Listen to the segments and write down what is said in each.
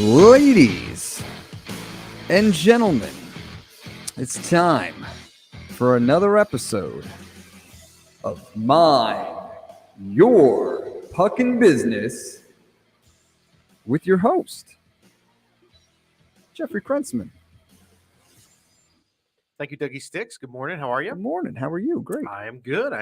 Ladies and gentlemen, it's time for another episode of Mind Your Puckin' Business with your host, Jeffrey Krentzman. Thank you, Dougie Sticks. Good morning. How are you? Good morning. How are you? Great. I am good.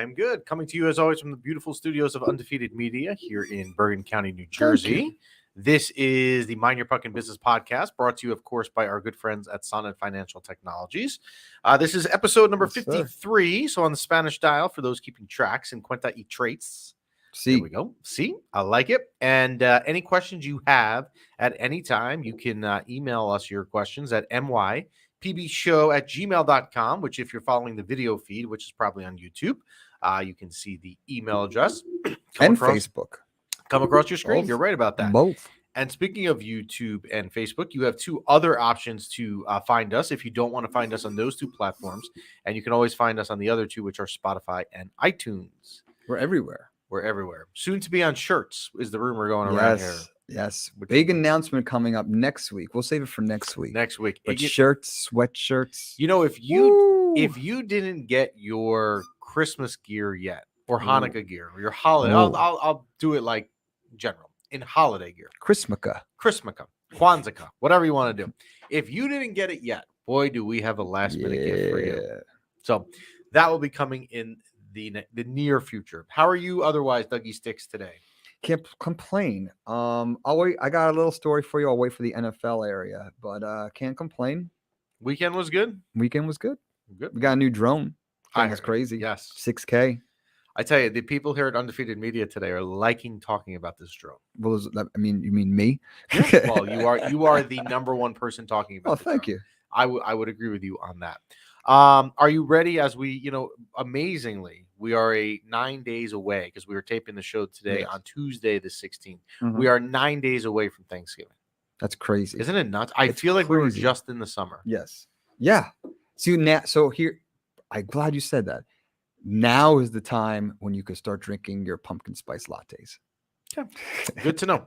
Coming to you, as always, from the beautiful studios of Undefeated Media here in Bergen County, New Jersey. This is the Mind Your Puckin' Business podcast, brought to you, of course, by our good friends at Sonnet Financial Technologies. This is episode number 53. So on the Spanish dial, for those keeping tracks, in Cuenta y Traits. There we go. See, I like it. And any questions you have at any time, you can email us your questions at mypbshow@gmail.com, which if you're following the video feed, which is probably on YouTube, you can see the email address. Facebook. Come across your screen. Both. You're right about that. Both. And speaking of YouTube and Facebook, you have two other options to find us if you don't want to find us on those two platforms. And you can always find us on the other two, which are Spotify and iTunes. We're everywhere. We're everywhere. Soon to be on shirts is the rumor going around here. Yes. Big announcement coming up next week. We'll save it for next week. But shirts, sweatshirts. You know, if you didn't get your Christmas gear yet, or Hanukkah gear, or your holiday, I'll do it like general in holiday gear. Christmaka, Kwanzaa, whatever you want to do. If you didn't get it yet, boy, do we have a last minute gift for you. So that will be coming in the near future. How are you otherwise, Dougie Sticks, today? Can't complain. I'll wait. I got a little story for you. I'll wait for the NFL area, but can't complain. Weekend was good. We got a new drone. That's crazy. Yes. 6K. I tell you, the people here at Undefeated Media today are liking talking about this drone. Well, you mean me? Yeah. Well, you are the number one person talking about. Oh, thank you. I would agree with you on that. Are you ready? As we, amazingly, we are 9 days away, because we were taping the show today on Tuesday the 16th. Mm-hmm. We are 9 days away from Thanksgiving. That's crazy. Isn't it nuts? I feel like crazy. We were just in the summer. Yes. Yeah. So here, I'm glad you said that. Now is the time when you can start drinking your pumpkin spice lattes. Yeah. Good to know.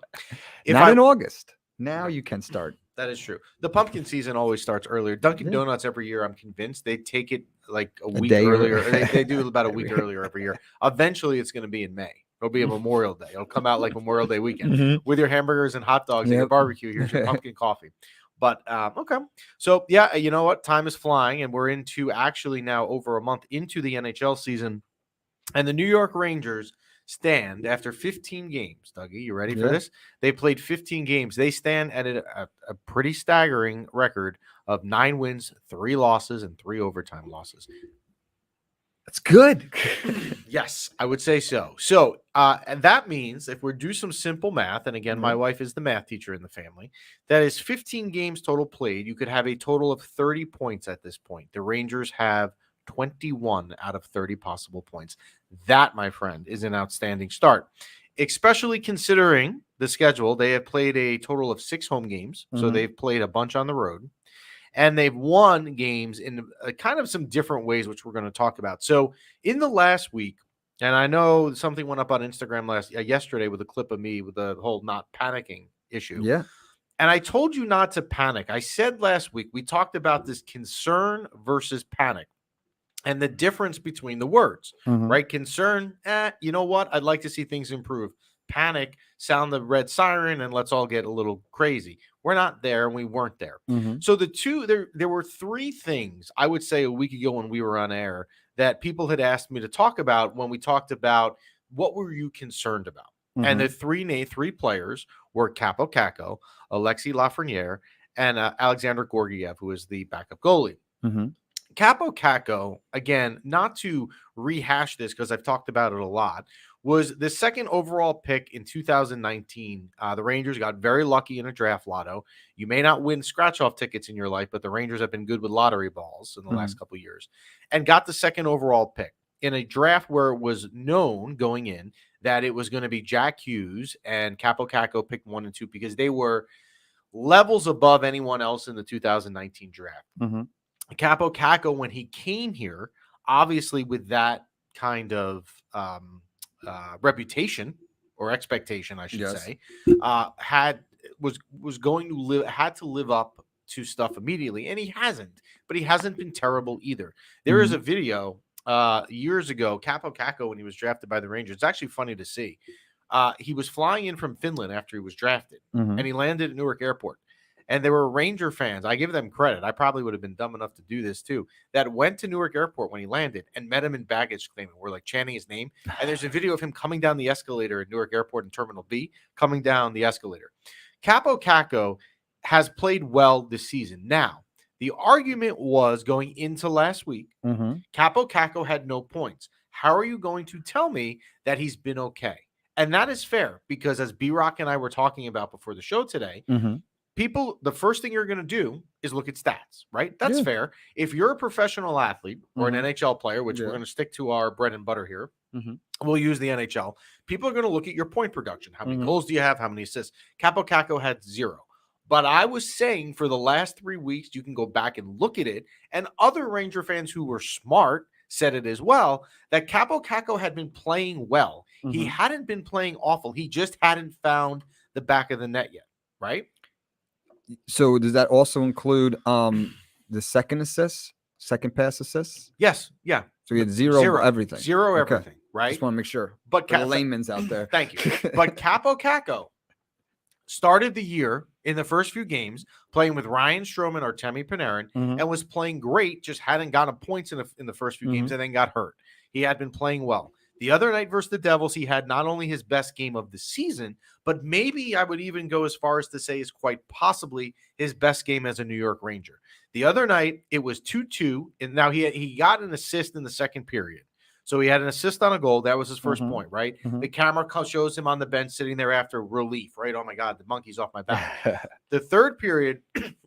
Not in August. Now you can start. That is true. The pumpkin season always starts earlier. Dunkin' Donuts every year, I'm convinced, they take it like a week earlier. They do about a week earlier every year. Eventually, it's going to be in May. It'll be a Memorial Day. It'll come out like Memorial Day weekend with your hamburgers and hot dogs and your barbecue. Here's your pumpkin coffee. But, okay. So, yeah, you know what? Time is flying, and we're into actually now over a month into the NHL season. And the New York Rangers stand after 15 games. Dougie, you ready for this? They played 15 games. They stand at a pretty staggering record of 9 wins, 3 losses, and 3 overtime losses. That's good. Yes, I would say so. So and that means if we do some simple math, and again, my wife is the math teacher in the family, that is 15 games total played. You could have a total of 30 points at this point. The Rangers have 21 out of 30 possible points. That, my friend, is an outstanding start, especially considering the schedule. They have played a total of 6 home games, so they've played a bunch on the road, and they've won games in kind of some different ways, which we're going to talk about. So in the last week, and I know something went up on Instagram yesterday with a clip of me with the whole not panicking issue. Yeah. And I told you not to panic. I said last week, we talked about this concern versus panic and the difference between the words, right? Concern, you know what? I'd like to see things improve. Panic, sound the red siren, and let's all get a little crazy. We're not there, and we weren't there. So there were 3 things, I would say, a week ago when we were on air that people had asked me to talk about when we talked about what were you concerned about. And the 3 players were Capo Caco, Alexis Lafreniere, and Alexander Georgiev, who is the backup goalie. Capo Caco, again, not to rehash this because I've talked about it a lot, was the 2nd overall pick in 2019. The Rangers got very lucky in a draft lotto. You may not win scratch-off tickets in your life, but the Rangers have been good with lottery balls in the last couple of years, and got the 2nd overall pick in a draft where it was known going in that it was going to be Jack Hughes and Capo Caco picked 1 and 2 because they were levels above anyone else in the 2019 draft. Capo Caco, when he came here, obviously with that kind of reputation or expectation, I should say, had was going to had to live up to stuff immediately, and he hasn't. But he hasn't been terrible either. There is a video years ago, Capo Caco, when he was drafted by the Rangers. It's actually funny to see. He was flying in from Finland after he was drafted, and he landed at Newark Airport. And there were Ranger fans. I give them credit. I probably would have been dumb enough to do this too. That went to Newark Airport when he landed and met him in baggage claim. We're like chanting his name. And there's a video of him coming down the escalator at Newark Airport in Terminal B, coming down the escalator. Capo Caco has played well this season. Now, the argument was going into last week, Capo Caco had no points. How are you going to tell me that he's been okay? And that is fair, because as B-Rock and I were talking about before the show today, people, the first thing you're going to do is look at stats, right? That's fair. If you're a professional athlete or an NHL player, which we're going to stick to our bread and butter here, we'll use the NHL. People are going to look at your point production. How many goals do you have? How many assists? Capo Caco had 0. But I was saying for the last 3 weeks, you can go back and look at it. And other Ranger fans who were smart said it as well, that Capo Caco had been playing well. He hadn't been playing awful. He just hadn't found the back of the net yet, right? So does that also include the second pass assists? Yes. Yeah. So he had zero everything. Zero everything, right? Just want to make sure. But the layman's out there. Thank you. But Capo Caco started the year in the first few games playing with Ryan Strome and Artemi Panarin and was playing great, just hadn't gotten points in the first few games and then got hurt. He had been playing well. The other night versus the Devils, he had not only his best game of the season, but maybe I would even go as far as to say is quite possibly his best game as a New York Ranger. The other night, it was 2-2, and now he got an assist in the second period. So he had an assist on a goal. That was his first point, right? The camera shows him on the bench sitting there after relief, right? Oh, my God, the monkey's off my back. The third period,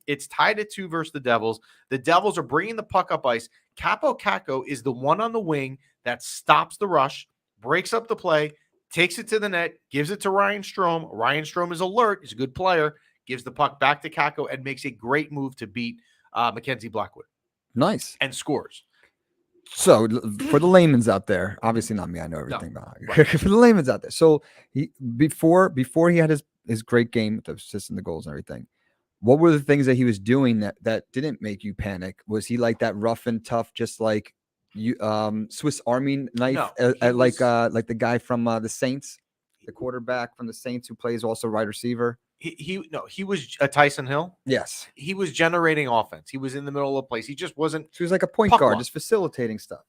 it's tied at 2 versus the Devils. The Devils are bringing the puck up ice. Capo Caco is the one on the wing that stops the rush, breaks up the play, takes it to the net, gives it to Ryan Strome. Ryan Strome is alert. He's a good player. Gives the puck back to Caco and makes a great move to beat Mackenzie Blackwood. Nice. And scores. So for the layman's out there, obviously not me, I know everything about it. Right. For the layman's out there. So he before he had his great game with the assists and the goals and everything, what were the things that he was doing that didn't make you panic? Was he like that rough and tough, just like you Swiss Army knife, like the guy from the Saints, the quarterback from the Saints who plays also wide receiver? He was a Tyson Hill. Yes. He was generating offense. He was in the middle of the place. He just wasn't. So he was like a point guard, just facilitating stuff.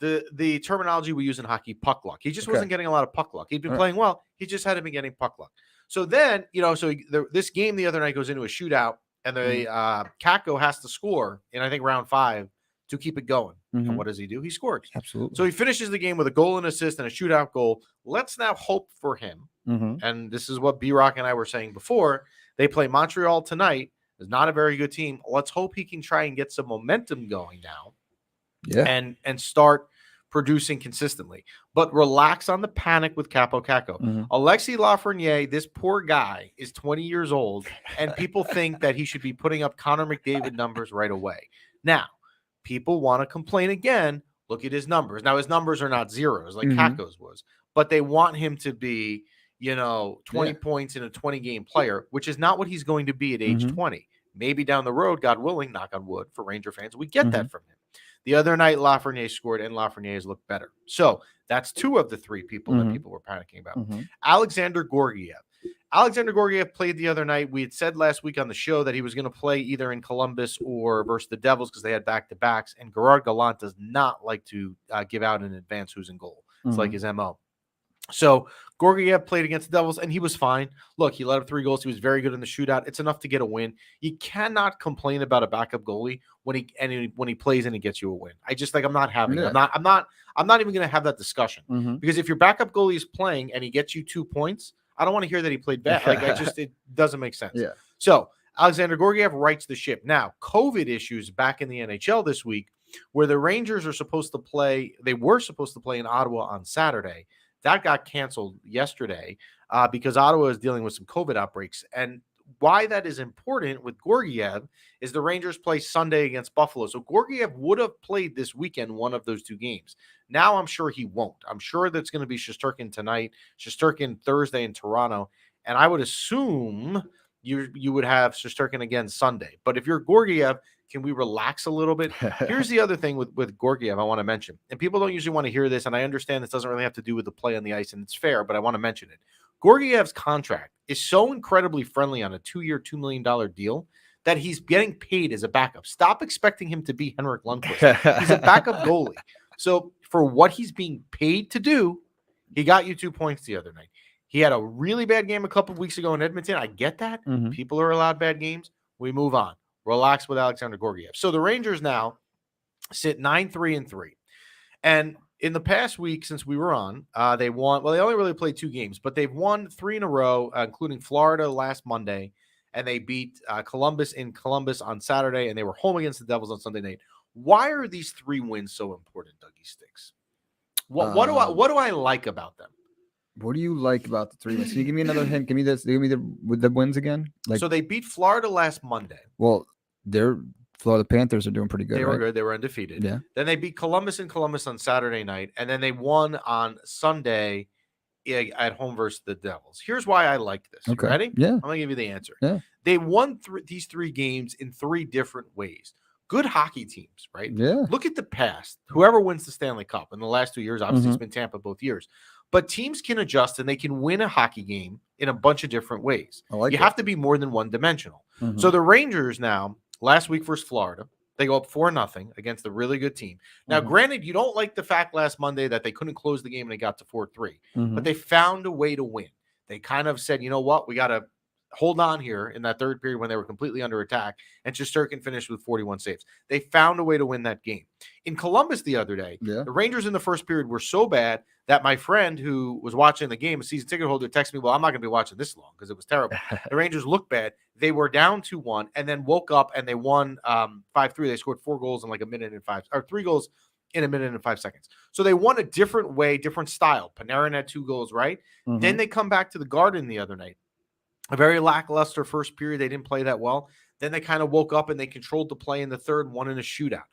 The terminology we use in hockey, puck luck. He just wasn't getting a lot of puck luck. He'd been playing well. He just hadn't been getting puck luck. So then, this game the other night goes into a shootout, and the Caco has to score in, I think, round 5 to keep it going. And what does he do? He scores. Absolutely. So he finishes the game with a goal and assist and a shootout goal. Let's now hope for him. And this is what B-Rock and I were saying before. They play Montreal tonight. It's not a very good team. Let's hope he can try and get some momentum going now. Yeah. And start producing consistently. But relax on the panic with Capo Caco. Alexis Lafreniere, this poor guy, is 20 years old, and people think that he should be putting up Connor McDavid numbers right away. Now, people want to complain again. Look at his numbers. Now, his numbers are not zeros like Caco's was, but they want him to be, 20 points in a 20-game player, which is not what he's going to be at age 20. Maybe down the road, God willing, knock on wood for Ranger fans, we get that from him. The other night, Lafreniere scored, and Lafreniere has looked better. So that's 2 of the 3 people that people were panicking about. Alexander Gorgiev. Alexander Gorgiev played the other night. We had said last week on the show that he was going to play either in Columbus or versus the Devils because they had back-to-backs, and Gerard Gallant does not like to give out in advance who's in goal. It's like his MO. So Gorgiev played against the Devils, and he was fine. Look, he let up 3 goals. He was very good in the shootout. It's enough to get a win. You cannot complain about a backup goalie when he plays and he gets you a win. I'm not having it. I'm not even going to have that discussion because if your backup goalie is playing and he gets you 2 points, I don't want to hear that he played bad. It doesn't make sense. Yeah. So Alexander Gorgiev rights the ship. Now, COVID issues back in the NHL this week, where the Rangers are supposed to play. They were supposed to play in Ottawa on Saturday. That got canceled yesterday because Ottawa is dealing with some COVID outbreaks. And why that is important with Gorgiev is the Rangers play Sunday against Buffalo. So Gorgiev would have played this weekend one of those 2 games. Now I'm sure he won't. I'm sure that's going to be Shesterkin tonight, Shesterkin Thursday in Toronto. And I would assume you would have Shesterkin again Sunday. But if you're Georgiev, can we relax a little bit? Here's the other thing with Georgiev I want to mention, and people don't usually want to hear this, and I understand this doesn't really have to do with the play on the ice, and it's fair, but I want to mention it. Georgiev's contract is so incredibly friendly on a 2-year, $2 million deal that he's getting paid as a backup. Stop expecting him to be Henrik Lundqvist. He's a backup goalie. So for what he's being paid to do, he got you 2 points the other night. He had a really bad game a couple of weeks ago in Edmonton. I get that. Mhm. People are allowed bad games. We move on. Relax with Alexander Georgiev. So the Rangers now sit 9-3-3. And in the past week since we were on, they won. Well, they only really played 2 games, but they've won 3 in a row, including Florida last Monday. And they beat Columbus in Columbus on Saturday, and they were home against the Devils on Sunday night. Why are these 3 wins so important, Dougie Sticks? What do I like about them? What do you like about the 3 wins? Can you give me another hint? Give me this. Give me the wins again. So they beat Florida last Monday. Well, Florida Panthers are doing pretty good. They were right? good. They were undefeated. Yeah. Then they beat Columbus in Columbus on Saturday night, and then they won on Sunday at home versus the Devils. Here's why I like this. Okay. You ready? Yeah. I'm gonna give you the answer. Yeah. They won these 3 games in 3 different ways. Good hockey teams, right? Yeah. Look at the past. Whoever wins the Stanley Cup in the last 2 years, obviously it's been Tampa both years. But teams can adjust and they can win a hockey game in a bunch of different ways. I you have to be more than one-dimensional. So the Rangers now, last week versus Florida, they go up 4-0 against a really good team. Now, granted, you don't like the fact last Monday that they couldn't close the game and they got to 4-3, but they found a way to win. They kind of said, you know what, we got to hold on here in that third period when they were completely under attack, and Shesterkin finished with 41 saves. They found a way to win that game. In Columbus the other day, the Rangers in the first period were so bad that my friend who was watching the game, a season ticket holder, texted me, well, I'm not going to be watching this long because it was terrible. The Rangers looked bad. They were down 2-1 and then woke up and they won 5-3. They scored 4 goals in like 3 goals in 1 minute and 5 seconds. So they won a different way, different style. Panarin had 2 goals, right? Then they come back to the Garden the other night. A very lackluster first period. They didn't play that well. Then they kind of woke up and they controlled the play in the third and won in a shootout.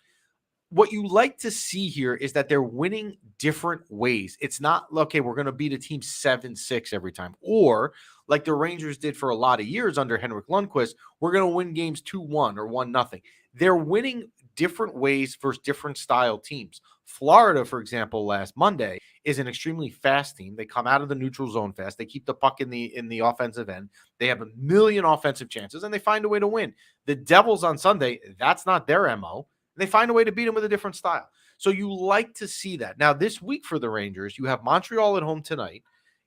What you like to see here is that they're winning different ways. It's not, okay, we're going to beat a team 7-6 every time. Or like the Rangers did for a lot of years under Henrik Lundqvist, we're going to win games 2-1 or 1-0. They're winning different ways versus different style teams. Florida, for example, last Monday is an extremely fast team. They come out of the neutral zone fast. They keep the puck in the offensive end. They have a million offensive chances, and they find a way to win. The Devils on Sunday, that's not their MO. They find a way to beat them with a different style. So you like to see that. Now, this week for the Rangers, you have Montreal at home tonight.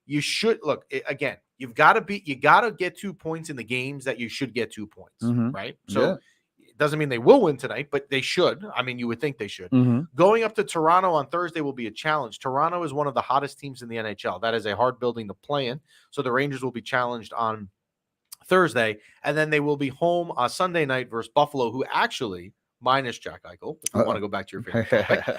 You should look again. You got to get 2 points in the games that you should get 2 points, right? So it doesn't mean they will win tonight, but they should. I mean, you would think they should. Going up to Toronto on Thursday will be a challenge. Toronto is one of the hottest teams in the NHL. That is a hard building to play in. So the Rangers will be challenged on Thursday, and then they will be home on Sunday night versus Buffalo, who actually, minus Jack Eichel, if you want to go back to your favorite topic,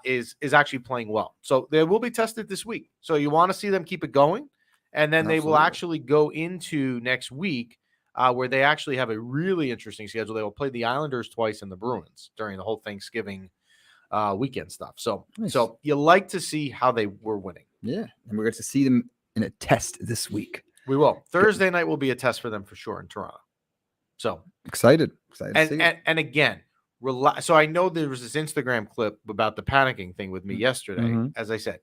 is actually playing well. So they will be tested this week. So you want to see them keep it going, and then they will actually go into next week where they actually have a really interesting schedule. They will play the Islanders twice and the Bruins during the whole Thanksgiving weekend stuff. So so you like to see how they were winning. Yeah, and we're going to see them in a test this week. We will. Thursday night will be a test for them for sure in Toronto. So excited. And again, so I know there was this Instagram clip about the panicking thing with me yesterday. As I said,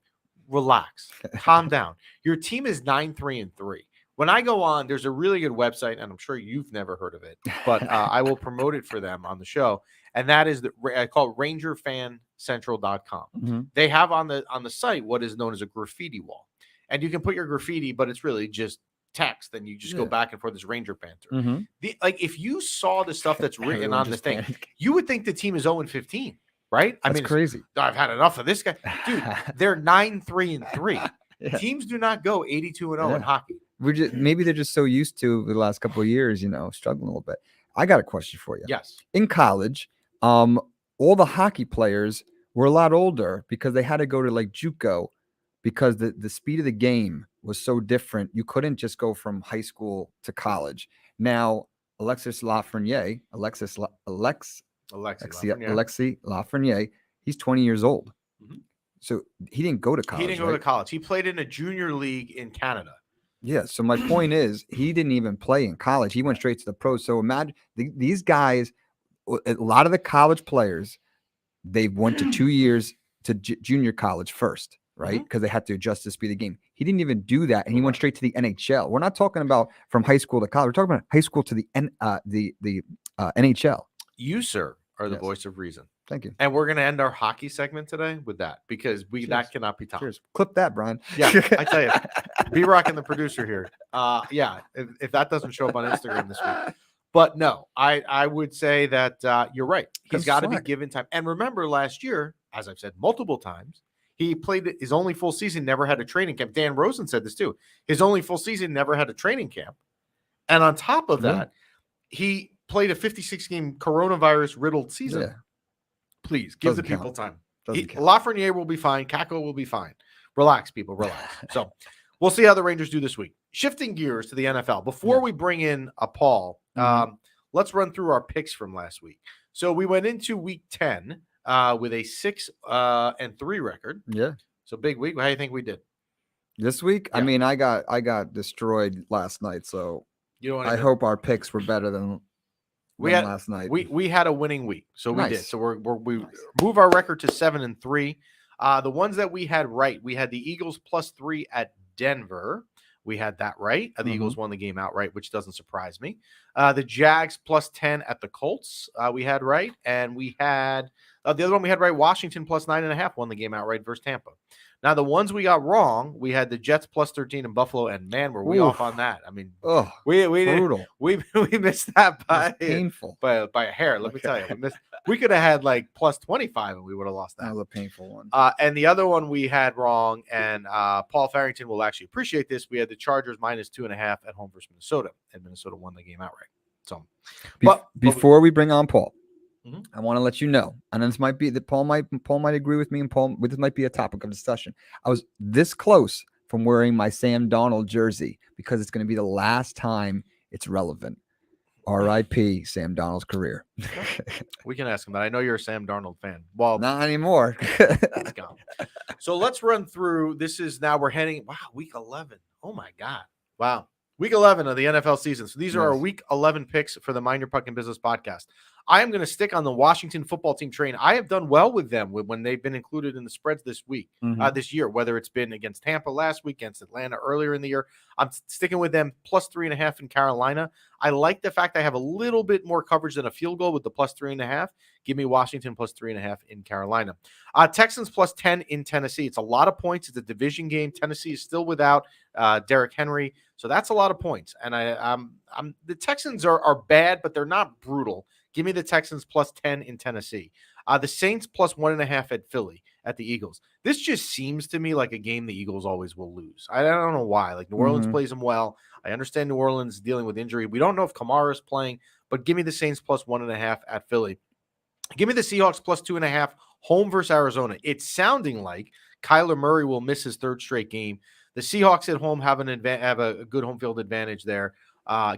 relax, calm down. Your team is 9-3-3. When I go on, there's a really good website, and I'm sure you've never heard of it, but I will promote it for them on the show. And that is I call it RangerFanCentral.com. They have on the site what is known as a graffiti wall, and you can put your graffiti, but it's really just text, then you just go back and forth this Ranger banter. If you saw the stuff that's written on the thing, you would think the team is 0-15, right? I mean, crazy. I've had enough of this guy. Dude, they're 9-3-3. Teams do not go 82-0 in hockey. Maybe they're just so used to the last couple of years, struggling a little bit. I got a question for you. Yes. In college, all the hockey players were a lot older because they had to go to like JUCO because the speed of the game was so different. You couldn't just go from high school to college. Now, Alexis Lafreniere, he's 20 years old. So he didn't go to college. He didn't go to college. He played in a junior league in Canada. Yeah. So my point is, he didn't even play in college. He went straight to the pros. So imagine these guys. A lot of the college players, they went to 2 years to junior college first, right? Because they had to adjust to the speed of the game. He didn't even do that, and he went straight to the NHL. We're not talking about from high school to college. We're talking about high school to the NHL. You, sir, are the voice of reason. Thank you. And we're going to end our hockey segment today with that because that cannot be topped. Cheers. Clip that, Brian. Yeah, I tell you, B-Rock and the producer here. Yeah, if that doesn't show up on Instagram this week. But no, I would say that you're right. He's got to be given time. And remember last year, as I've said multiple times, he played his only full season, never had a training camp. Dan Rosen said this too. His only full season, never had a training camp. And on top of that, he played a 56-game coronavirus-riddled season. Yeah. Please, give the people time. Lafreniere will be fine. Kako will be fine. Relax, people, relax. So we'll see how the Rangers do this week. Shifting gears to the NFL. Before we bring in Paul, let's run through our picks from last week. So we went into week 10 with a 6-3 record. Yeah. So big week. How do you think we did? This week? Yeah. I mean, I got destroyed last night, so I hope our picks were better than last night. We had a winning week, so we did. So we move our record to 7-3. The ones that we had right, we had the Eagles +3 at Denver. We had that right. The Eagles won the game outright, which doesn't surprise me. The Jags +10 at the Colts. We had right, and we had the other one we had right. Washington +9.5 won the game outright versus Tampa. Now, the ones we got wrong, we had the Jets +13 in Buffalo, and man, were we off on that. I mean, we brutal. We missed that by painful by a hair. Let me tell you, we could have had like +25, and we would have lost that. That was a painful one. And the other one we had wrong, and Paul Farrington will actually appreciate this. We had the Chargers -2.5 at home versus Minnesota, and Minnesota won the game outright. So, before we bring on Paul, I want to let you know, and this might be that Paul might agree with me, and this might be a topic of discussion. I was this close from wearing my Sam Darnold jersey because it's going to be the last time it's relevant. R.I.P. Sam Darnold's career. We can ask him that. I know you're a Sam Darnold fan. Well, not anymore. It's gone. So let's run through. This is now we're heading. Wow, week 11. Oh my God. Wow. Week 11 of the NFL season. So these are our week 11 picks for the Mind Your Puck and Business podcast. I am going to stick on the Washington football team train. I have done well with them when they've been included in the spreads this week, this year, whether it's been against Tampa last week, against Atlanta earlier in the year. I'm sticking with them +3.5 in Carolina. I like the fact I have a little bit more coverage than a field goal with the +3.5. Give me Washington +3.5 in Carolina. Texans +10 in Tennessee. It's a lot of points. It's a division game. Tennessee is still without Derrick Henry. So that's a lot of points. And the Texans are bad, but they're not brutal. Give me the Texans +10 in Tennessee. The Saints +1.5 at Philly at the Eagles. This just seems to me like a game the Eagles always will lose. I don't know why. Like New Orleans plays them well. I understand New Orleans is dealing with injury. We don't know if Kamara is playing, but give me the Saints +1.5 at Philly. Give me the Seahawks +2.5 home versus Arizona. It's sounding like Kyler Murray will miss his third straight game. The Seahawks at home have a good home field advantage there.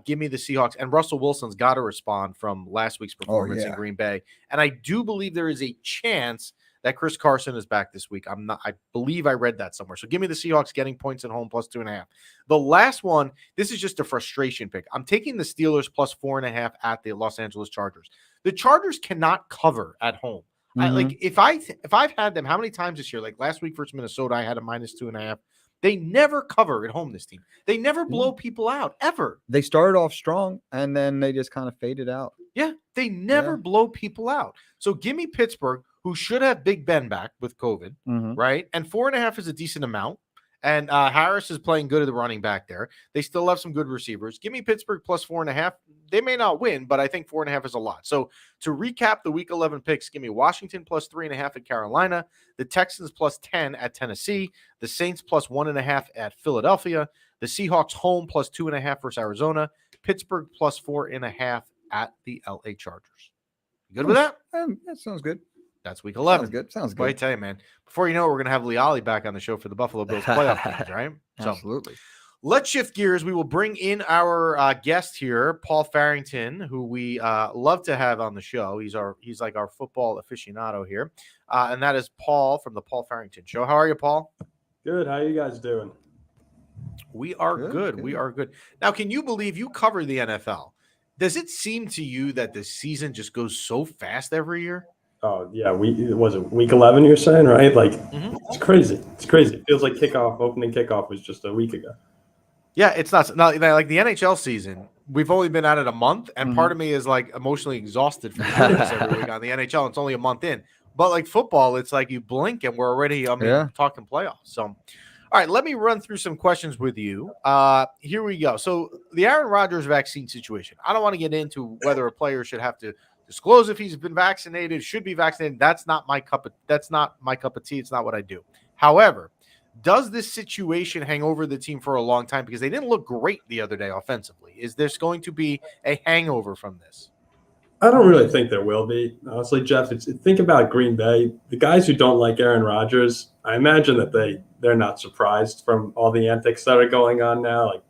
Give me the Seahawks, and Russell Wilson's got to respond from last week's performance in Green Bay. And I do believe there is a chance that Chris Carson is back this week. I believe I read that somewhere. So give me the Seahawks getting points at home +2.5. The last one, this is just a frustration pick. I'm taking the Steelers +4.5 at the Los Angeles Chargers. The Chargers cannot cover at home. If I've had them, how many times this year? Like last week versus Minnesota, I had a -2.5. They never cover at home, this team. They never blow people out, ever. They started off strong, and then they just kind of faded out. Yeah, they never blow people out. So give me Pittsburgh, who should have Big Ben back with COVID, right? And 4.5 is a decent amount. And Harris is playing good at the running back there. They still have some good receivers. Give me Pittsburgh +4.5. They may not win, but I think 4.5 is a lot. So to recap the Week 11 picks, give me Washington +3.5 at Carolina, the Texans +10 at Tennessee, the Saints +1.5 at Philadelphia, the Seahawks home +2.5 versus Arizona, Pittsburgh +4.5 at the LA Chargers. You good with that? That sounds good. That's week 11. Sounds good. But I tell you, man, before you know it, we're going to have Lee Ollie back on the show for the Buffalo Bills playoff games, right? Absolutely. So, let's shift gears. We will bring in our guest here, Paul Farrington, who we love to have on the show. He's like our football aficionado here. And that is Paul from the Paul Farrington Show. How are you, Paul? Good. How are you guys doing? We are good. We are good. Now, can you believe you cover the NFL? Does it seem to you that the season just goes so fast every year? Oh yeah, was it week 11? You're saying, right? Like it's crazy. It's crazy. It feels like opening kickoff was just a week ago. Yeah, it's not like the NHL season. We've only been at it a month, and part of me is like emotionally exhausted from doing this every week on the NHL. And it's only a month in, but like football, it's like you blink and we're already. Talking playoffs. So, all right, let me run through some questions with you. Here we go. So the Aaron Rodgers vaccine situation. I don't want to get into whether a player should have to disclose if he's been vaccinated, should be vaccinated. That's not my cup of tea. It's not what I do. However, does this situation hang over the team for a long time? Because they didn't look great the other day offensively. Is this going to be a hangover from this? I don't really think there will be. Honestly, Jeff, think about Green Bay. The guys who don't like Aaron Rodgers, I imagine that they're not surprised from all the antics that are going on now. Like,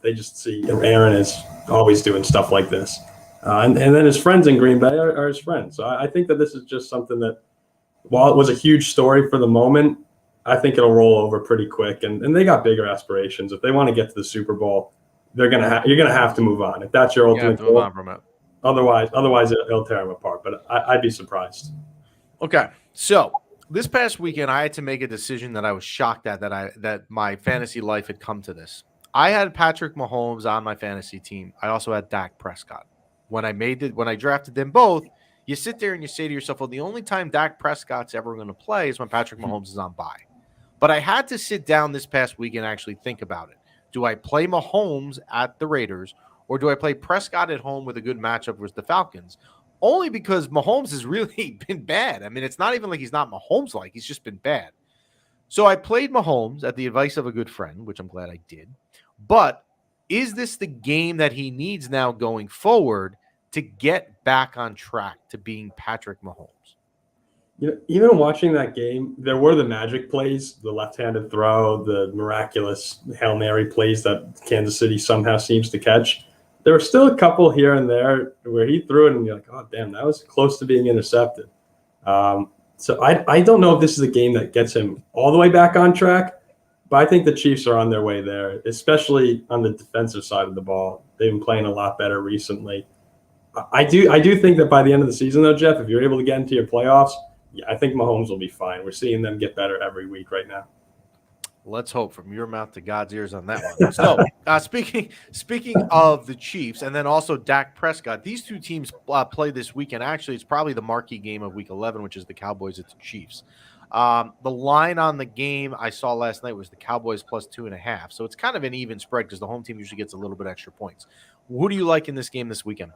they just see Aaron is always doing stuff like this. And then his friends in Green Bay are his friends. So I think that this is just something that, while it was a huge story for the moment, I think it'll roll over pretty quick. And they got bigger aspirations. If they want to get to the Super Bowl, you're gonna have to move on. If that's your ultimate goal, move on from it. Otherwise, it'll tear them apart. But I'd be surprised. Okay, so this past weekend, I had to make a decision that I was shocked at that my fantasy life had come to this. I had Patrick Mahomes on my fantasy team. I also had Dak Prescott. When I drafted them both, you sit there and you say to yourself, well, the only time Dak Prescott's ever going to play is when Patrick Mahomes is on bye. But I had to sit down this past week and actually think about it. Do I play Mahomes at the Raiders, or do I play Prescott at home with a good matchup with the Falcons? Only because Mahomes has really been bad. I mean, it's not even like he's not Mahomes-like. He's just been bad. So I played Mahomes at the advice of a good friend, which I'm glad I did. But is this the game that he needs now going forward to get back on track to being Patrick Mahomes? Even watching that game, there were the magic plays, the left-handed throw, the miraculous Hail Mary plays that Kansas City somehow seems to catch. There were still a couple here and there where he threw it and you're like, oh, damn, that was close to being intercepted. So I don't know if this is a game that gets him all the way back on track, but I think the Chiefs are on their way there, especially on the defensive side of the ball. They've been playing a lot better recently. I do think that by the end of the season, though, Jeff, if you're able to get into your playoffs, yeah, I think Mahomes will be fine. We're seeing them get better every week right now. Let's hope, from your mouth to God's ears on that one. So, speaking of the Chiefs and then also Dak Prescott, these two teams play this weekend. Actually, it's probably the marquee game of Week 11, which is the Cowboys at the Chiefs. The line on the game I saw last night was the Cowboys plus 2.5. So it's kind of an even spread because the home team usually gets a little bit extra points. Who do you like in this game this weekend?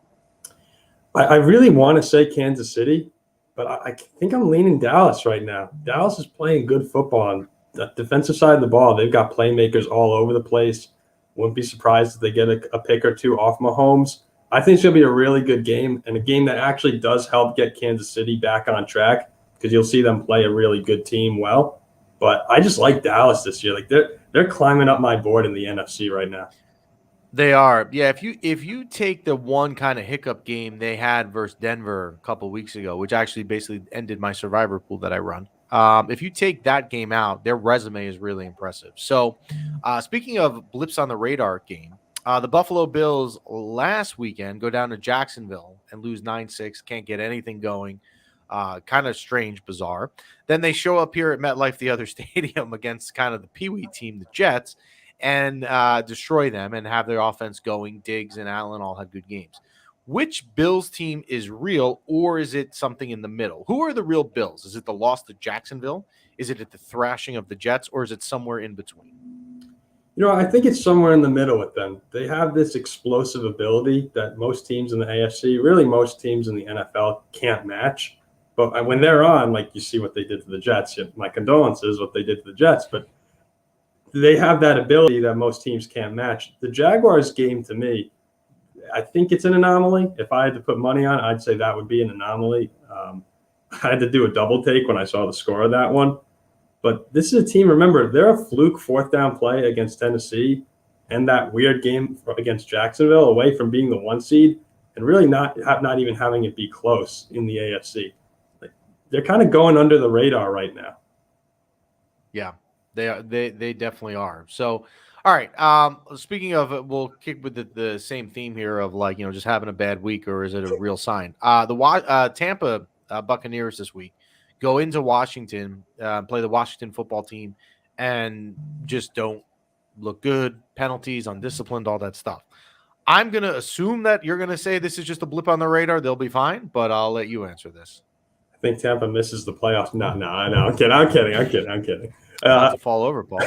I really want to say Kansas City, but I think I'm leaning Dallas right now. Dallas is playing good football on the defensive side of the ball. They've got playmakers all over the place. Wouldn't be surprised if they get a pick or two off Mahomes. I think it's going to be a really good game, and a game that actually does help get Kansas City back on track because you'll see them play a really good team well. But I just like Dallas this year. Like they're climbing up my board in the NFC right now. They are. Yeah, if you take the one kind of hiccup game they had versus Denver a couple weeks ago, which actually basically ended my survivor pool that I run, if you take that game out, their resume is really impressive. So speaking of blips on the radar game, the Buffalo Bills last weekend go down to Jacksonville and lose 9-6, can't get anything going. Kind of strange, bizarre. Then they show up here at MetLife, the other stadium, against kind of the Pee Wee team, the Jets, and destroy them and have their offense going. Diggs and Allen all had good games. Which Bills team is real, or is it something in the middle? Who are the real Bills? Is it the loss to Jacksonville? Is it at the thrashing of the Jets, or is it somewhere in between? I think it's somewhere in the middle with them. They have this explosive ability that most teams in the AFC, really most teams in the NFL, can't match. But when they're on, like you see what they did to the Jets. My condolences what they did to the Jets, but they have that ability that most teams can't match. The Jaguars game, to me, I think it's an anomaly. If I had to put money on it, I'd say that would be an anomaly. I had to do a double take when I saw the score of that one. But this is a team, remember, they're a fluke fourth down play against Tennessee and that weird game against Jacksonville away from being the 1 seed and really not even having it be close in the AFC. They're kind of going under the radar right now. Yeah. They definitely are. So All right. Speaking of, we'll kick with the same theme here of like, just having a bad week, or is it a real sign? The Tampa Buccaneers this week go into Washington, play the Washington football team, and just don't look good. Penalties, undisciplined, all that stuff. I'm going to assume that you're going to say this is just a blip on the radar. They'll be fine, but I'll let you answer this. I think Tampa misses the playoffs. No, I'm kidding. Not to fall over, Paul.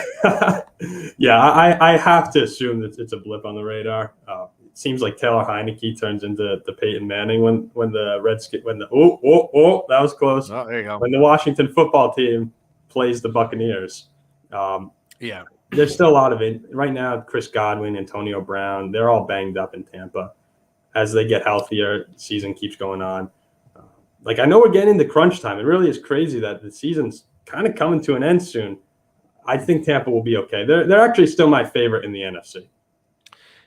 Yeah, I have to assume that it's a blip on the radar. It seems like Taylor Heineke turns into the Peyton Manning when the Redskins that was close. Oh, there you go. When the Washington football team plays the Buccaneers. Yeah. There's still a lot of it right now. Chris Godwin, Antonio Brown, they're all banged up in Tampa. As they get healthier, the season keeps going on. I know we're getting into crunch time. It really is crazy that the season's kind of coming to an end soon. I think Tampa will be okay. They're actually still my favorite in the NFC.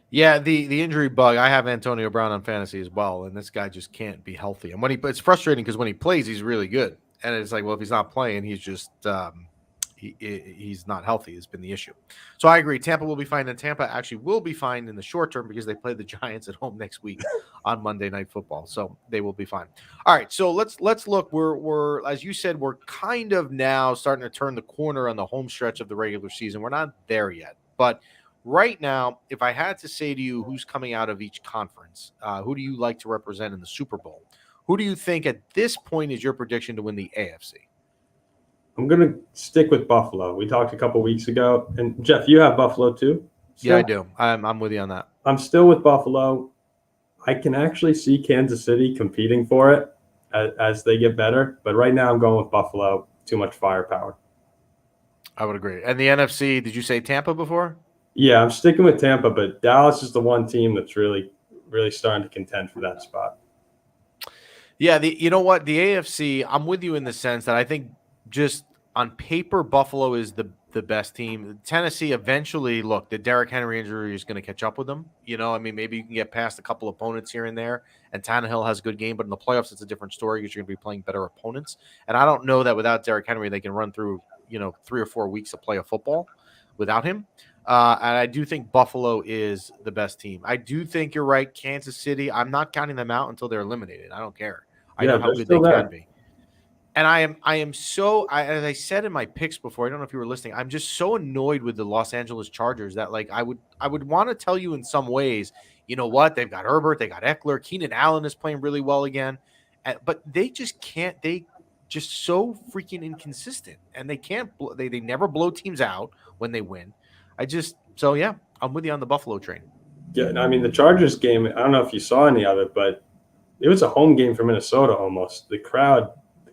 Yeah, the injury bug. I have Antonio Brown on fantasy as well, and this guy just can't be healthy. And it's frustrating because when he plays, he's really good. And it's like, well, if he's not playing, he's just he's not healthy has been the issue. So I agree. Tampa will be fine, and Tampa actually will be fine in the short term because they play the Giants at home next week on Monday Night Football. So they will be fine. All right. So let's look. We're as you said, we're kind of now starting to turn the corner on the home stretch of the regular season. We're not there yet, but right now, if I had to say to you who's coming out of each conference, who do you like to represent in the Super Bowl? Who do you think at this point is your prediction to win the AFC? I'm going to stick with Buffalo. We talked a couple weeks ago. And, Jeff, you have Buffalo too? Still? Yeah, I do. I'm with you on that. I'm still with Buffalo. I can actually see Kansas City competing for it as they get better. But right now I'm going with Buffalo. Too much firepower. I would agree. And the NFC, did you say Tampa before? Yeah, I'm sticking with Tampa. But Dallas is the one team that's really, really starting to contend for that spot. Yeah, you know what? The AFC, I'm with you in the sense that I think just on paper, Buffalo is the best team. Tennessee eventually, look, the Derrick Henry injury is going to catch up with them. Maybe you can get past a couple opponents here and there, and Tannehill has a good game, but in the playoffs, it's a different story because you're going to be playing better opponents. And I don't know that without Derrick Henry, they can run through, 3 or 4 weeks of play of football without him. And I do think Buffalo is the best team. I do think you're right. Kansas City, I'm not counting them out until they're eliminated. I don't care. I know how good they can be. And I am so, as I said in my picks before, I don't know if you were listening, I'm just so annoyed with the Los Angeles Chargers that I would want to tell you in some ways, you know what, they've got Herbert, they got Eckler, Keenan Allen is playing really well again, but they just can't, they just so freaking inconsistent, and they never blow teams out when they win. So yeah, I'm with you on the Buffalo train. Yeah, I mean the Chargers game, I don't know if you saw any of it, but it was a home game for Minnesota almost. The crowd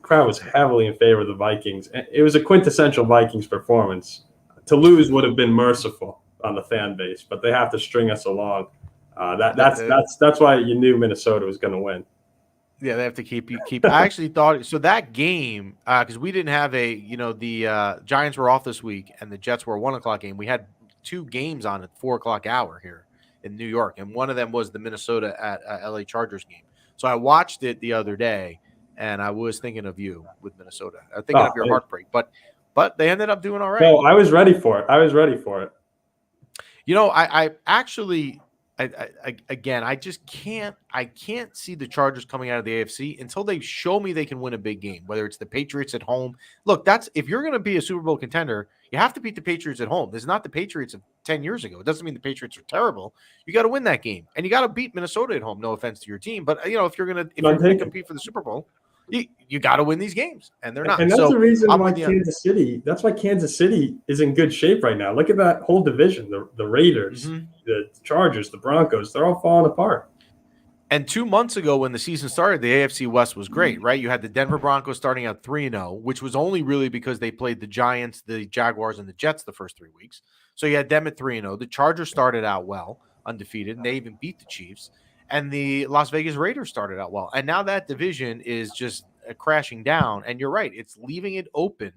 was heavily in favor of the Vikings. It was a quintessential Vikings performance. To lose would have been merciful on the fan base, but they have to string us along. That's why you knew Minnesota was going to win. Yeah, they have to keep. I actually thought so that game because we didn't have the Giants were off this week and the Jets were a 1:00 game. We had 2 games on at 4:00 hour here in New York, and one of them was the Minnesota at LA Chargers game. So I watched it the other day. And I was thinking of you with Minnesota. I'm thinking of your heartbreak, but they ended up doing all right. No, I was ready for it. I actually, again, I just can't see the Chargers coming out of the AFC until they show me they can win a big game, whether it's the Patriots at home. Look, if you're going to be a Super Bowl contender, you have to beat the Patriots at home. This is not the Patriots of 10 years ago. It doesn't mean the Patriots are terrible. You got to win that game, and you got to beat Minnesota at home. No offense to your team, but if you're going to compete for the Super Bowl, you got to win these games, and they're not. And that's the reason why Kansas City. That's why Kansas City is in good shape right now. Look at that whole division: the Raiders, the Chargers, the Broncos. They're all falling apart. And 2 months ago, when the season started, the AFC West was great, right? You had the Denver Broncos starting out 3-0, which was only really because they played the Giants, the Jaguars, and the Jets the first 3 weeks. So you had them at 3-0. The Chargers started out well, undefeated, and they even beat the Chiefs. And the Las Vegas Raiders started out well. And now that division is just crashing down. And you're right. It's leaving it open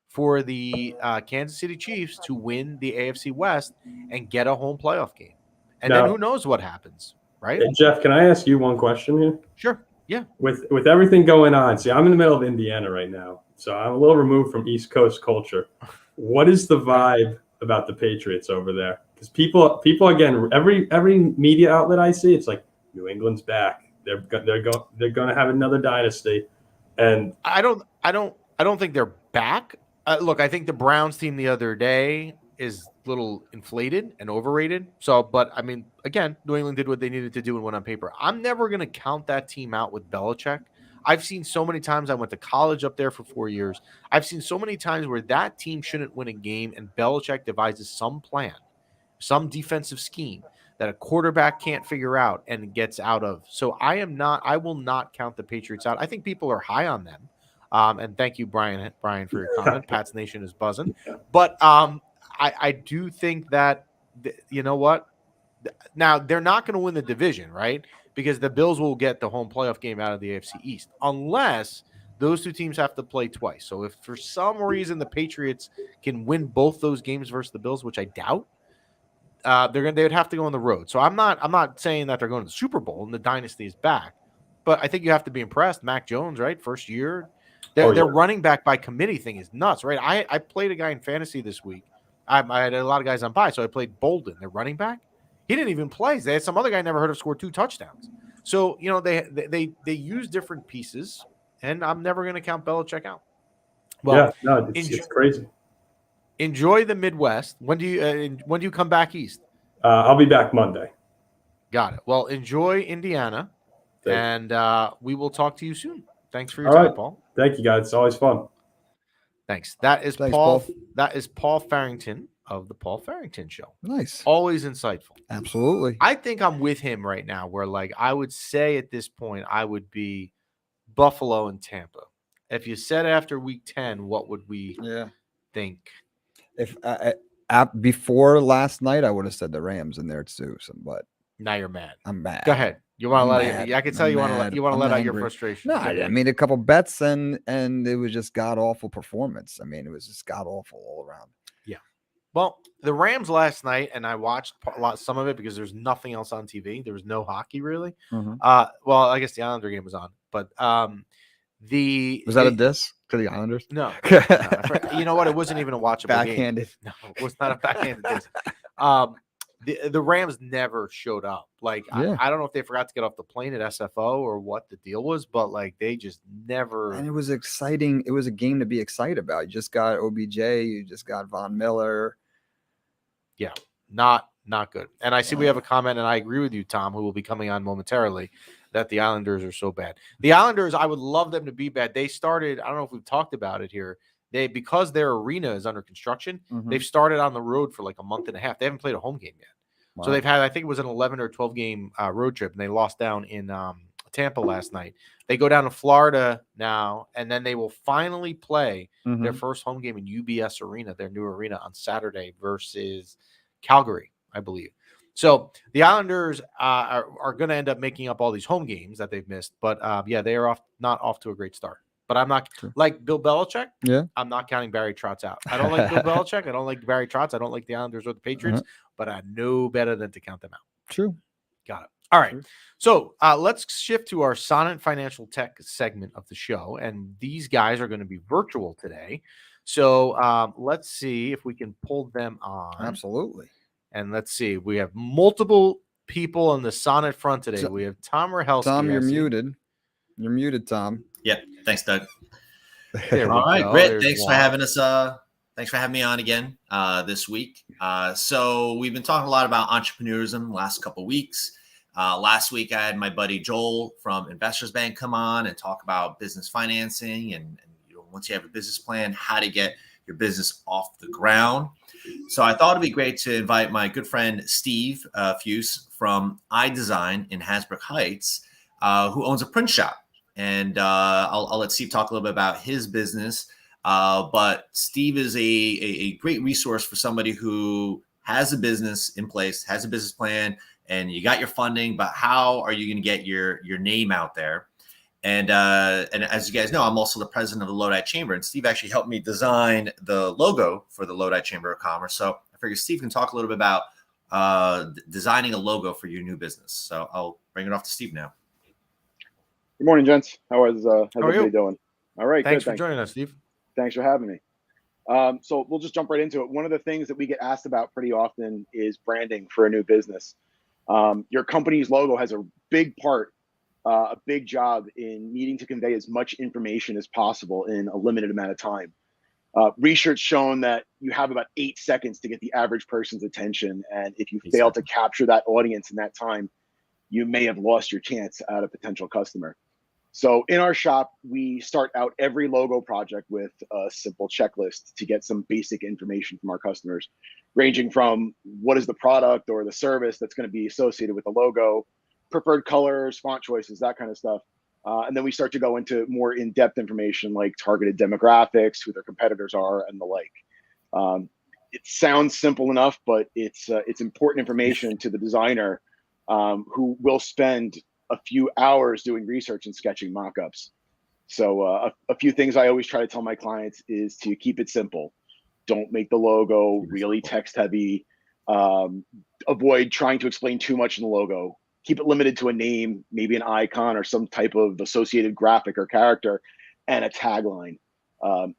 for the Kansas City Chiefs to win the AFC West and get a home playoff game. And then who knows what happens, right? Hey, Jeff, can I ask you one question here? Sure. Yeah. With everything going on, see, I'm in the middle of Indiana right now. So I'm a little removed from East Coast culture. What is the vibe about the Patriots over there, because people again, every media outlet I see, it's like New England's back. They're going to have another dynasty, and I don't think they're back. Look, I think the Browns team the other day is a little inflated and overrated. So, but I mean, again, New England did what they needed to do and went on paper. I'm never going to count that team out with Belichick. I've seen so many times. I went to college up there for 4 years. I've seen so many times where that team shouldn't win a game, and Belichick devises some plan, some defensive scheme that a quarterback can't figure out and gets out of. So I will not count the Patriots out. I think people are high on them. And thank you, Brian, for your comment. Pat's Nation is buzzing. But I do think that, you know what? Now, they're not going to win the division, right? Because the Bills will get the home playoff game out of the AFC East, unless those two teams have to play twice. So if for some reason the Patriots can win both those games versus the Bills, which I doubt, they would have to go on the road. So I'm not saying that they're going to the Super Bowl and the dynasty is back, but I think you have to be impressed. Mac Jones, right? First year. Their running back by committee thing is nuts, right? I played a guy in fantasy this week. I had a lot of guys on bye, so I played Bolden, their running back. He didn't even play. They had some other guy I never heard of scored 2 touchdowns. So, you know, they use different pieces, and I'm never going to count Belichick out. Well, it's crazy. Enjoy the Midwest. When do you come back east? I'll be back Monday. Got it. Well, enjoy Indiana, and we will talk to you soon. Thanks for your time, right. Paul. Thank you, guys. It's always fun. Thanks. Thanks, Paul. That is Paul Farrington of the Paul Farrington Show. Nice. Always insightful. Absolutely. I think I'm with him right now, where like I would say at this point I would be Buffalo and Tampa. If you said after week 10, what would we think? If before last night, I would have said the Rams in there too. But now you're mad. I'm mad. Go ahead. You want to let it? I can tell you want to let out your frustration. No, I mean a couple bets and it was just god awful performance. I mean, it was just god awful all around. Yeah. Well, the Rams last night, and I watched some of it because there's nothing else on TV. There was no hockey really. Mm-hmm. Well, I guess the Islander game was on, but was that a diss to the Islanders? No. You know what? It wasn't even a watchable backhanded. Game. No, it was not a backhanded diss. The Rams never showed up. Like I don't know if they forgot to get off the plane at SFO or what the deal was, but like they just never. And it was exciting. It was a game to be excited about. You just got OBJ. You just got Von Miller. Yeah, not good. And I see we have a comment, and I agree with you, Tom, who will be coming on momentarily, that the Islanders are so bad. The Islanders, I would love them to be bad. They started. I don't know if we've talked about it here. Because their arena is under construction, they've started on the road for like a month and a half. They haven't played a home game yet. Wow. So they've had, I think it was an 11 or 12 game road trip, and they lost down in Tampa last night. They go down to Florida now, and then they will finally play their first home game in UBS Arena, their new arena, on Saturday versus Calgary, I believe. So the Islanders are going to end up making up all these home games that they've missed. But they are not off to a great start. But I'm not like Bill Belichick. Yeah, I'm not counting Barry Trotz out. I don't like Bill Belichick. I don't like Barry Trotz. I don't like the Islanders or the Patriots. But I know better than to count them out. True. Got it. All right. So let's shift to our Sonnet Financial Tech segment of the show, and these guys are going to be virtual today. So let's see if we can pull them on. Absolutely. And let's see. We have multiple people on the Sonnet front today. We have Tom Rahelski. Tom, you're muted. You're muted, Tom. Yep. Thanks, Doug. All right, Britt. Thanks for having us. Thanks for having me on again this week. So we've been talking a lot about entrepreneurism the last couple of weeks. Last week, I had my buddy Joel from Investors Bank come on and talk about business financing and once you have a business plan, how to get your business off the ground. So I thought it'd be great to invite my good friend Steve Fuse from iDesign in Hasbrook Heights, who owns a print shop. And I'll let Steve talk a little bit about his business. But Steve is a great resource for somebody who has a business in place, has a business plan, and you got your funding, but how are you going to get your name out there? And as you guys know, I'm also the president of the Lodi Chamber, and Steve actually helped me design the logo for the Lodi Chamber of Commerce. So I figure Steve can talk a little bit about designing a logo for your new business. So I'll bring it off to Steve now. Good morning, gents. How's everybody doing? All right. Thanks for joining us, Steve. Thanks for having me. So we'll just jump right into it. One of the things that we get asked about pretty often is branding for a new business. Your company's logo has a big part, a big job in needing to convey as much information as possible in a limited amount of time. Research shown that you have about 8 seconds to get the average person's attention. And if you fail to capture that audience in that time, you may have lost your chance at a potential customer. So in our shop, we start out every logo project with a simple checklist to get some basic information from our customers, ranging from what is the product or the service that's going to be associated with the logo, preferred colors, font choices, that kind of stuff. And then we start to go into more in-depth information like targeted demographics, who their competitors are, and the like. It sounds simple enough, but it's important information to the designer, who will spend a few hours doing research and sketching mock-ups. So a few things I always try to tell my clients is to keep it simple. Don't make the logo really text heavy. Avoid trying to explain too much in the logo. Keep it limited to a name, maybe an icon or some type of associated graphic or character, and a tagline.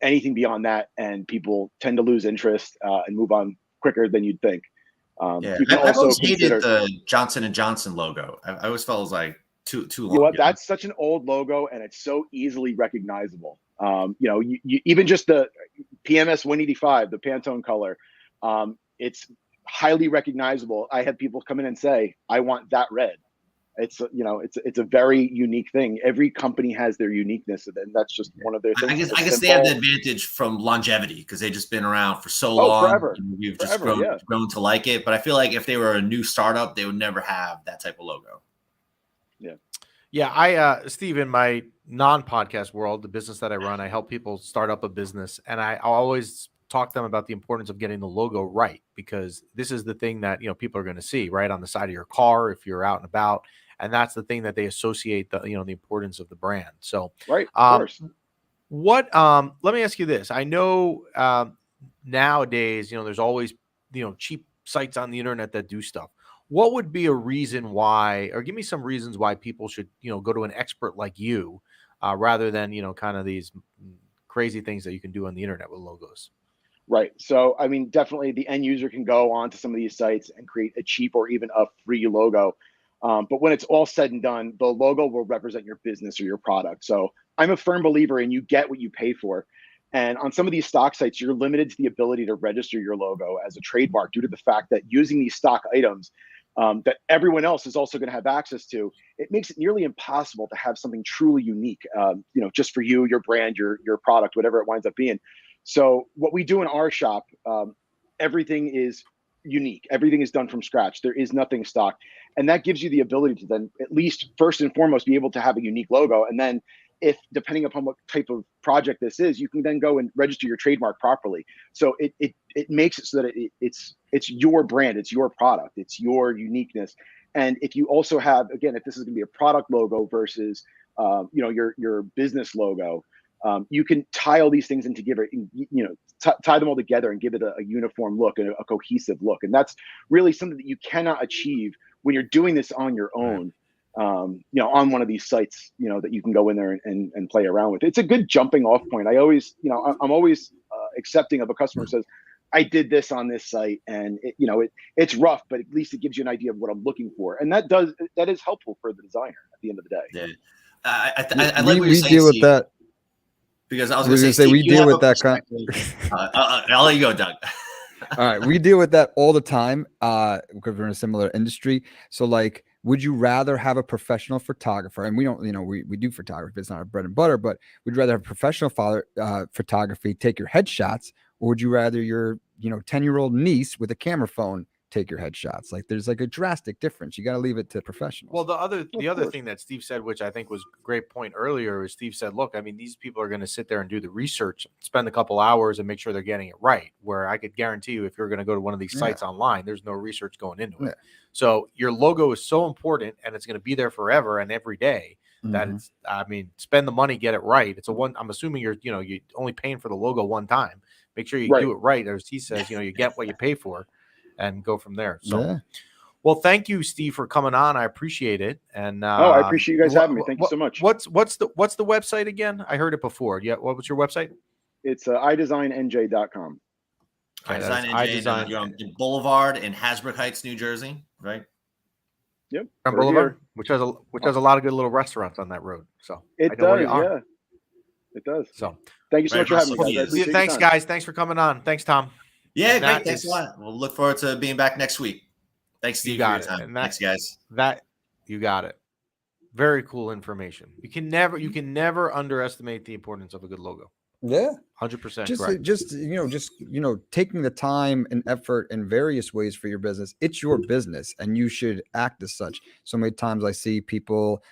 Anything beyond that, and people tend to lose interest and move on quicker than you'd think. You can I've always hated the Johnson & Johnson logo. I always felt it was like too long. You know what? That's such an old logo, and it's so easily recognizable. You even just the PMS 185, the Pantone color, it's highly recognizable. I had people come in and say, "I want that red." It's a very unique thing. Every company has their uniqueness, and that's just one of their things. I guess they have the advantage from longevity because they've just been around for so long. Forever. We've just grown to like it. But I feel like if they were a new startup, they would never have that type of logo. Yeah. Steve, in my non-podcast world, the business that I run, I help people start up a business, and I always talk to them about the importance of getting the logo right, because this is the thing that people are going to see right on the side of your car if you're out and about. And that's the thing that they associate the importance of the brand. So, right. Of course. Let me ask you this. I know nowadays, there's always, cheap sites on the internet that do stuff. What would be a reason why, or give me some reasons why people should, go to an expert like you rather than, kind of these crazy things that you can do on the internet with logos? Right. So, I mean, definitely the end user can go onto some of these sites and create a cheap or even a free logo. But when it's all said and done, the logo will represent your business or your product. So I'm a firm believer in you get what you pay for. And on some of these stock sites, you're limited to the ability to register your logo as a trademark due to the fact that using these stock items that everyone else is also going to have access to, it makes it nearly impossible to have something truly unique, just for you, your brand, your product, whatever it winds up being. So what we do in our shop, everything is unique. Everything is done from scratch. There is nothing stock. And that gives you the ability to then at least first and foremost be able to have a unique logo. And then if depending upon what type of project this is, you can then go and register your trademark properly. So it makes it so that it's your brand, it's your product, it's your uniqueness. And if you also have, again, if this is going to be a product logo versus your business logo, you can tie all these things and to give it, tie them all together and give it a uniform look and a cohesive look. And that's really something that you cannot achieve when you're doing this on your own, on one of these sites, that you can go in there and play around with. It's a good jumping off point. I always, I'm always accepting of a customer who says, I did this on this site and it's rough, but at least it gives you an idea of what I'm looking for. And that is helpful for the designer at the end of the day. Yeah. I like what you're saying, deal with Steve, that. because I was going to say, we deal with that kind. I'll let you go, Doug. All right, we deal with that all the time because we're in a similar industry. So, like, would you rather have a professional photographer? And we don't, we do photography; it's not our bread and butter. But would you rather have professional photography take your headshots, or would you rather your 10-year-old niece with a camera phone take your headshots? Like, there's like a drastic difference. You got to leave it to professionals. Well, the other thing that Steve said, which I think was a great point earlier, is Steve said, look, I mean, these people are going to sit there and do the research, spend a couple hours and make sure they're getting it right. Where I could guarantee you, if you're going to go to one of these sites online, there's no research going into it. So your logo is so important and it's going to be there forever and every day that it's, spend the money, get it right. It's I'm assuming you're only paying for the logo one time. Make sure you do it right. As he says, you get what you pay for. And go from there. So, well, thank you, Steve, for coming on. I appreciate it. And I appreciate you guys having me. Thank you so much. What's the website again? I heard it before. Yeah, what was your website? It's iDesignNJ.com. Okay, Design that's NJ, iDesign. you're on Boulevard in Hasbrook Heights, New Jersey, right? Yep. On we're Boulevard, here. which has a lot of good little restaurants on that road. So I It know where does, you are. yeah. It does. So Thank you so Right much for having me, across guys. I the appreciate your thanks, time. guys. Thanks for coming on. Thanks, Tom. Yeah, And great. that Thanks is- a lot. We'll look forward to being back next week. Thanks, You Steve, for your got it. time. And Thanks, guys. That you got it. Very cool information. You can never underestimate the importance of a good logo. Yeah. 100% Just correct. taking the time and effort in various ways for your business. It's your business and you should act as such. So many times I see people,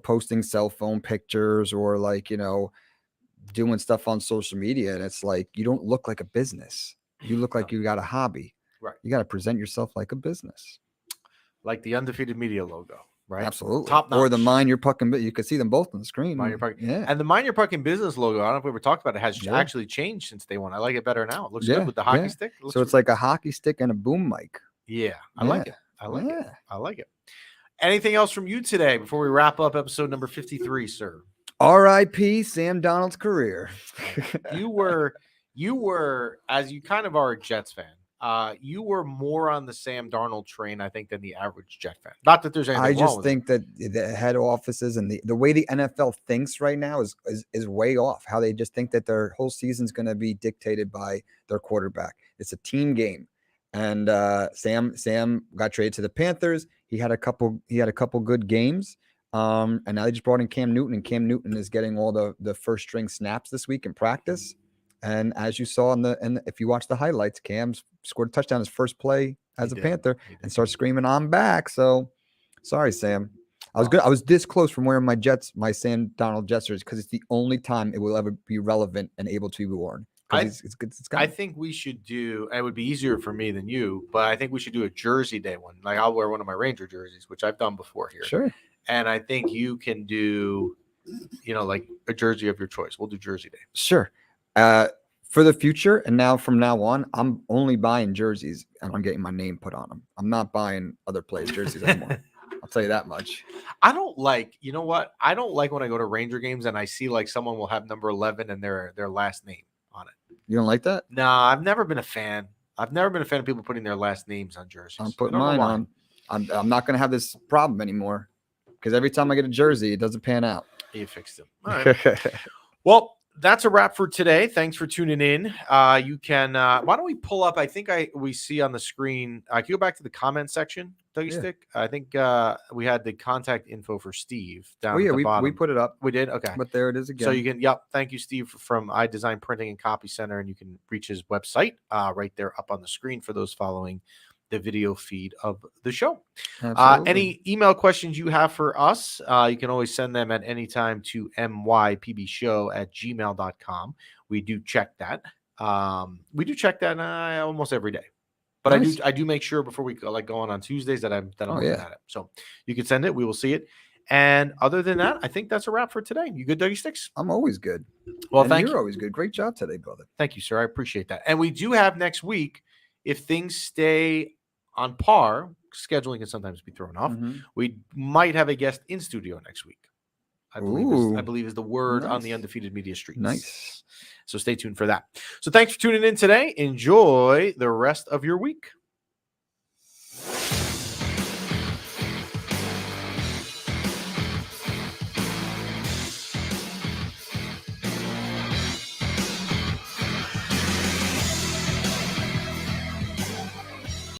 posting cell phone pictures or doing stuff on social media, and it's like, you don't look like a business. You look like you got a hobby. Right. You got to present yourself like a business. Like the Undefeated Media logo, right? Absolutely. Top Or the notch. Mind Your Pucking, you can see them both on the screen. Mind Your Pucking. Yeah. And the Mind Your Pucking business logo, I don't know if we ever talked about it, has Yeah. actually changed since day one. I like it better now. It looks Yeah, good with the hockey yeah. stick. It looks So it's like a hockey stick and a boom mic. yeah, I like it. I like it. Yeah. I like it. Anything else from you today before we wrap up episode number 53, sir? R.I.P. Sam Donald's career. You were, as you kind of are a Jets fan, you were more on the Sam Darnold train, I think, than the average Jet fan. Not that there's anything I wrong just with think that the head offices and the way the NFL thinks right now is way off. How they just think that their whole season's going to be dictated by their quarterback. It's a team game. And Sam got traded to the Panthers. He had a couple good games. And now they just brought in Cam Newton, and Cam Newton is getting all the first string snaps this week in practice. And as you saw if you watch the highlights, Cam scored a touchdown his first play as a Panther and started screaming, "I'm back." So sorry, Sam. I was good. I was this close from wearing my Sam Donald Jets jersey, because it's the only time it will ever be relevant and able to be worn. It's I think we should do, and it would be easier for me than you, but I think we should do a Jersey Day one. Like, I'll wear one of my Ranger jerseys, which I've done before here. Sure. And I think you can do, like a jersey of your choice. We'll do Jersey Day. Sure. For the future, and from now on, I'm only buying jerseys and I'm getting my name put on them. I'm not buying other players' jerseys anymore. I'll tell you that much. I don't like, I don't like when I go to Ranger games and I see like someone will have number 11 and their last name on it. You don't like that? No, I've never been a fan. I've never been a fan of people putting their last names on jerseys. I'm putting mine on. I'm not going to have this problem anymore, because every time I get a jersey, it doesn't pan out. You fixed it. All right. Well, that's a wrap for today. Thanks for tuning in. You can, why don't we pull up? I think we see on the screen. Can you go back to the comment section, Dougie Stick? I think we had the contact info for Steve down at the bottom. We put it up. We did? Okay. But there it is again. So you can, thank you, Steve, from iDesign Printing and Copy Center. And you can reach his website right there up on the screen for those following the video feed of the show. Any email questions you have for us, you can always send them at any time to mypbshow@gmail.com. We do check that. Almost every day. But nice. I do make sure before we go on Tuesdays that I'm looking at it. So you can send it. We will see it. And other than that, I think that's a wrap for today. You good, Dougie Sticks? I'm always good. Well, thank you. You're always good. Great job today, brother. Thank you, sir. I appreciate that. And we do have next week, if things stay on par, scheduling can sometimes be thrown off. Mm-hmm. We might have a guest in studio next week. I believe is the word on the Undefeated Media Streets. Nice. So stay tuned for that. So thanks for tuning in today. Enjoy the rest of your week.